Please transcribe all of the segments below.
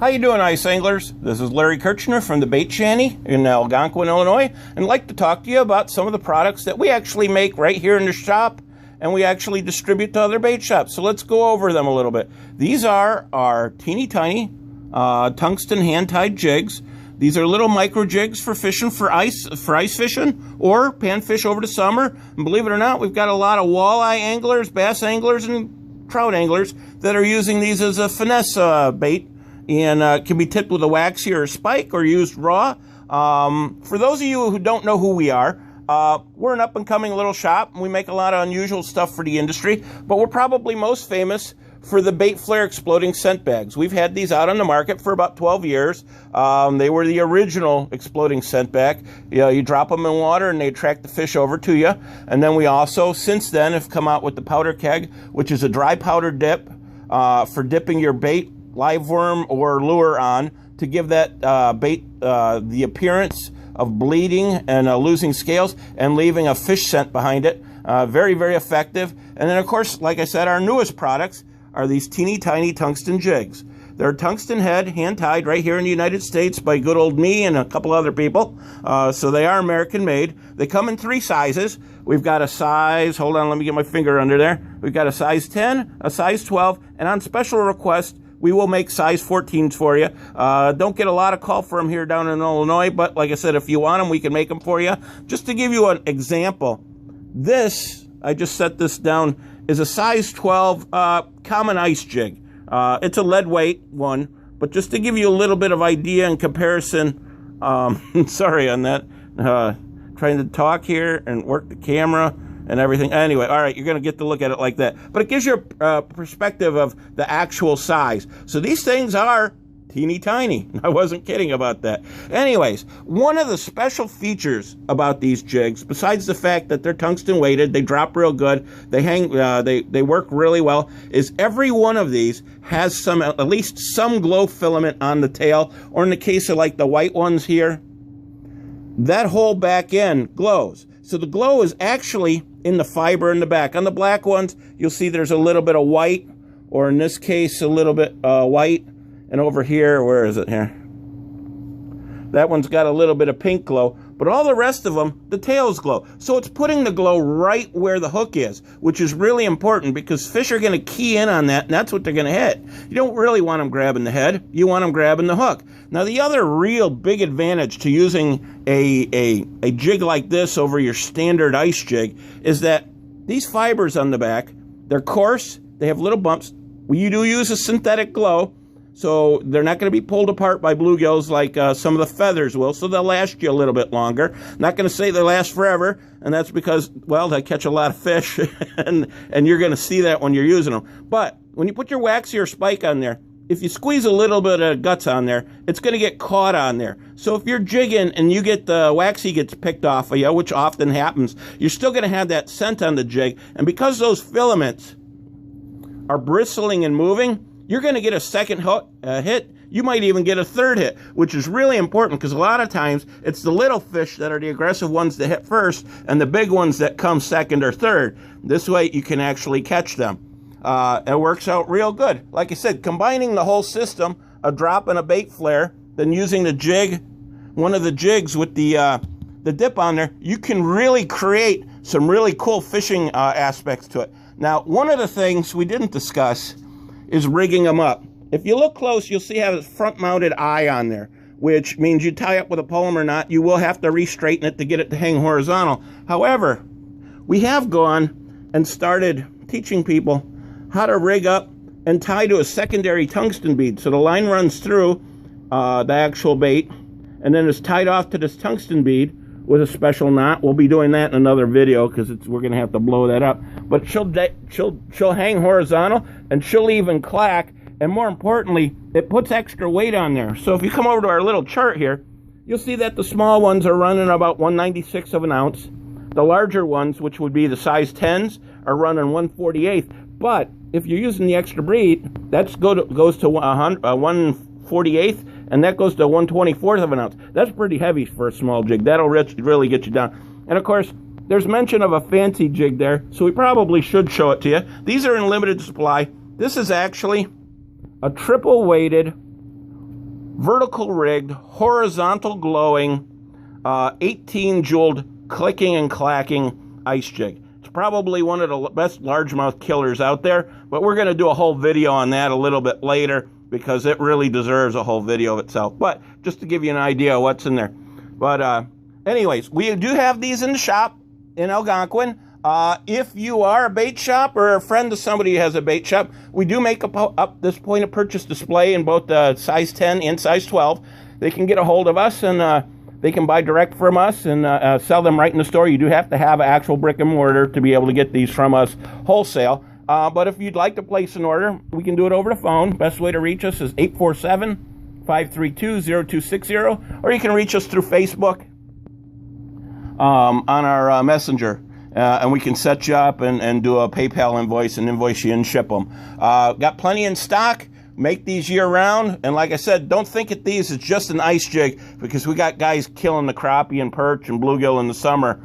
How you doing, ice anglers? This is Larry Kirchner from the Bait Shanty in Algonquin, Illinois, and I'd like to talk to you about some of the products that we actually make right here in the shop, and we actually distribute to other bait shops. So let's go over them a little bit. These are our teeny tiny tungsten hand-tied jigs. These are little micro jigs for fishing for ice fishing or panfish over the summer. And believe it or not, we've got a lot of walleye anglers, bass anglers, and trout anglers that are using these as a finesse bait. And can be tipped with a waxy or a spike or used raw. For those of you who don't know who we are, we're an up-and-coming little shop, and we make a lot of unusual stuff for the industry, but we're probably most famous for the bait flare exploding scent bags. We've had these out on the market for about 12 years. They were the original exploding scent bag. You drop them in water and they attract the fish over to you. And then we also, since then, have come out with the powder keg, which is a dry powder dip for dipping your bait, live worm, or lure on to give that bait the appearance of bleeding and losing scales and leaving a fish scent behind it. Very, very effective. And then, of course, like I said, our newest products are these teeny tiny tungsten jigs. They're tungsten head, hand-tied right here in the United States by good old me and a couple other people. So they are American-made. They come in 3 sizes. We've got a size, hold on, let me get my finger under there. We've got a size 10, a size 12, and on special request, we will make size 14s for you. Don't get a lot of call for them here down in Illinois, but like I said, if you want them, we can make them for you. Just to give you an example, this, I just set this down, is a size 12 common ice jig. It's a lead weight one, but just to give you a little bit of idea and comparison, sorry on that, trying to talk here and work the camera and everything. Anyway, all right, you're going to get to look at it like that. But it gives you a perspective of the actual size. So these things are teeny tiny. I wasn't kidding about that. Anyways, one of the special features about these jigs, besides the fact that they're tungsten weighted, they drop real good, they hang, they work really well, is every one of these has at least some glow filament on the tail, or in the case of like the white ones here, that whole back end glows. So the glow is actually in the fiber in the back. On the black ones, you'll see there's a little bit of white, or in this case, a little bit white. And over here, where is it here? That one's got a little bit of pink glow, but all the rest of them, the tails glow. So it's putting the glow right where the hook is, which is really important because fish are going to key in on that, and that's what they're going to hit. You don't really want them grabbing the head. You want them grabbing the hook. Now, the other real big advantage to using a jig like this over your standard ice jig is that these fibers on the back, they're coarse, they have little bumps. You do use a synthetic glow, so they're not going to be pulled apart by bluegills like some of the feathers will, so they'll last you a little bit longer. Not going to say they last forever, and that's because, well, they catch a lot of fish, and you're going to see that when you're using them. But when you put your waxy or spike on there, if you squeeze a little bit of guts on there, it's going to get caught on there. So if you're jigging and you get the waxy gets picked off of you, which often happens, you're still going to have that scent on the jig. And because those filaments are bristling and moving, you're going to get a second hit. You might even get a third hit, which is really important because a lot of times it's the little fish that are the aggressive ones that hit first and the big ones that come second or third. This way you can actually catch them. It works out real good. Like I said, combining the whole system, a drop and a bait flare, then using the jig, one of the jigs with the dip on there, you can really create some really cool fishing aspects to it. Now, one of the things we didn't discuss is rigging them up. If you look close, you'll see how it's front-mounted eye on there, which means you tie up with a polymer knot, you will have to re-straighten it to get it to hang horizontal. However, we have gone and started teaching people how to rig up and tie to a secondary tungsten bead. So the line runs through the actual bait, and then it's tied off to this tungsten bead with a special knot. We'll be doing that in another video because we're going to have to blow that up. But she'll hang horizontal, and she'll even clack. And more importantly, it puts extra weight on there. So if you come over to our little chart here, you'll see that the small ones are running about 1/96 of an ounce. The larger ones, which would be the size 10s, are running 1/48. But if you're using the extra bead, that goes to 1/48, and that goes to 1/24 of an ounce. That's pretty heavy for a small jig. That'll really get you down. And of course, there's mention of a fancy jig there, so we probably should show it to you. These are in limited supply. This is actually a triple weighted vertical rigged, horizontal glowing, 18 jouled clicking and clacking ice jig. It's probably one of the best largemouth killers out there, but we're going to do a whole video on that a little bit later because it really deserves a whole video of itself. But just to give you an idea of what's in there. But anyways, we do have these in the shop in Algonquin. If you are a bait shop or a friend of somebody who has a bait shop, we do make up this point of purchase display in both size 10 and size 12. They can get a hold of us and they can buy direct from us and sell them right in the store. You do have to have an actual brick and mortar to be able to get these from us wholesale. But if you'd like to place an order, we can do it over the phone. Best way to reach us is 847-532-0260, or you can reach us through Facebook on our messenger. And we can set you up and do a PayPal invoice and invoice you and ship them. Got plenty in stock. Make these year-round, and like I said, don't think of these as just an ice jig, because we got guys killing the crappie and perch and bluegill in the summer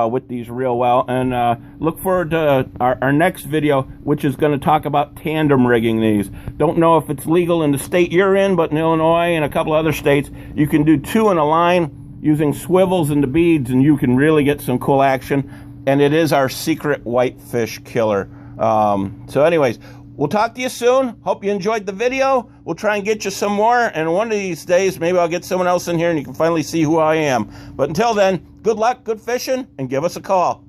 with these real well. And look forward to our next video, which is going to talk about tandem rigging these. Don't know if it's legal in the state you're in, but in Illinois and a couple other states, you can do 2 in a line using swivels and the beads, and you can really get some cool action. And it is our secret whitefish killer. So anyways, we'll talk to you soon. Hope you enjoyed the video. We'll try and get you some more. And one of these days, maybe I'll get someone else in here and you can finally see who I am. But until then, good luck, good fishing, and give us a call.